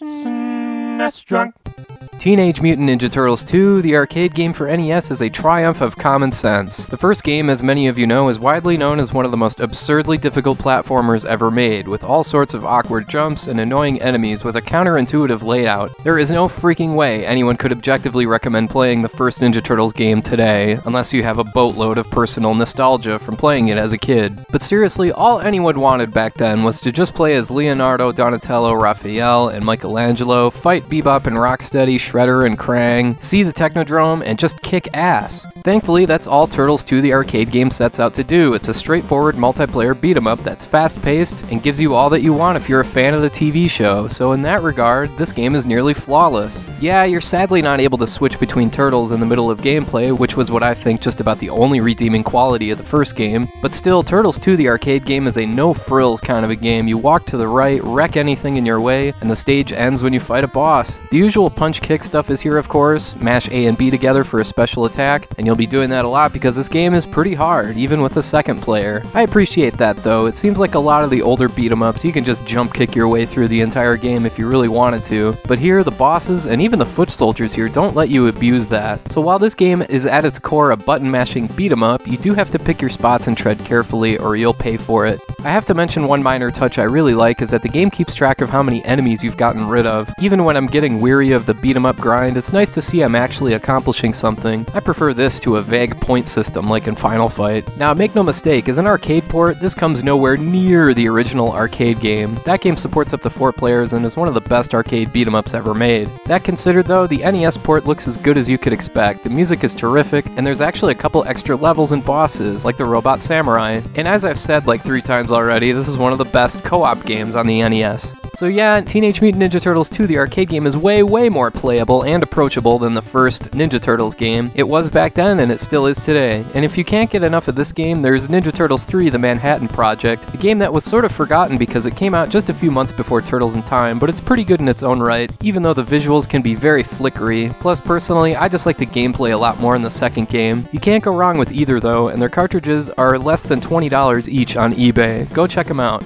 SNES drunk. Teenage Mutant Ninja Turtles 2, the arcade game for NES, is a triumph of common sense. The first game, as many of you know, is widely known as one of the most absurdly difficult platformers ever made, with all sorts of awkward jumps and annoying enemies with a counterintuitive layout. There is no freaking way anyone could objectively recommend playing the first Ninja Turtles game today, unless you have a boatload of personal nostalgia from playing it as a kid. But seriously, all anyone wanted back then was to just play as Leonardo, Donatello, Raphael, and Michelangelo, fight Bebop and Rocksteady, Shredder and Krang, see the Technodrome, and just kick ass. Thankfully, that's all Turtles 2 the arcade game sets out to do. It's a straightforward multiplayer beat-em-up that's fast-paced and gives you all that you want if you're a fan of the TV show, so in that regard, this game is nearly flawless. Yeah, you're sadly not able to switch between Turtles in the middle of gameplay, which was what I think just about the only redeeming quality of the first game, but still, Turtles 2 the arcade game is a no-frills kind of a game. You walk to the right, wreck anything in your way, and the stage ends when you fight a boss. The usual punch-kick stuff is here, of course. Mash A and B together for a special attack, and you'll be doing that a lot because this game is pretty hard, even with the second player. I appreciate that though. It seems like a lot of the older beat-em-ups, you can just jump kick your way through the entire game if you really wanted to, but here the bosses and even the foot soldiers here don't let you abuse that. So while this game is at its core a button-mashing beat-em-up, you do have to pick your spots and tread carefully or you'll pay for it. I have to mention one minor touch I really like is that the game keeps track of how many enemies you've gotten rid of. Even when I'm getting weary of the beat-em-up grind, it's nice to see I'm actually accomplishing something. I prefer this to a vague point system like in Final Fight. Now make no mistake, as an arcade port, this comes nowhere near the original arcade game. That game supports up to 4 players and is one of the best arcade beat-em-ups ever made. That considered though, the NES port looks as good as you could expect. The music is terrific, and there's actually a couple extra levels and bosses, like the Robot Samurai. And as I've said like 3 times already, this is one of the best co-op games on the NES. So yeah, Teenage Mutant Ninja Turtles 2 the arcade game is way more playable and approachable than the first Ninja Turtles game. It was back then and it still is today. And if you can't get enough of this game, there's Ninja Turtles 3 The Manhattan Project, a game that was sort of forgotten because it came out just a few months before Turtles in Time, but it's pretty good in its own right, even though the visuals can be very flickery. Plus personally, I just like the gameplay a lot more in the second game. You can't go wrong with either though, and their cartridges are less than $20 each on eBay. Go check them out.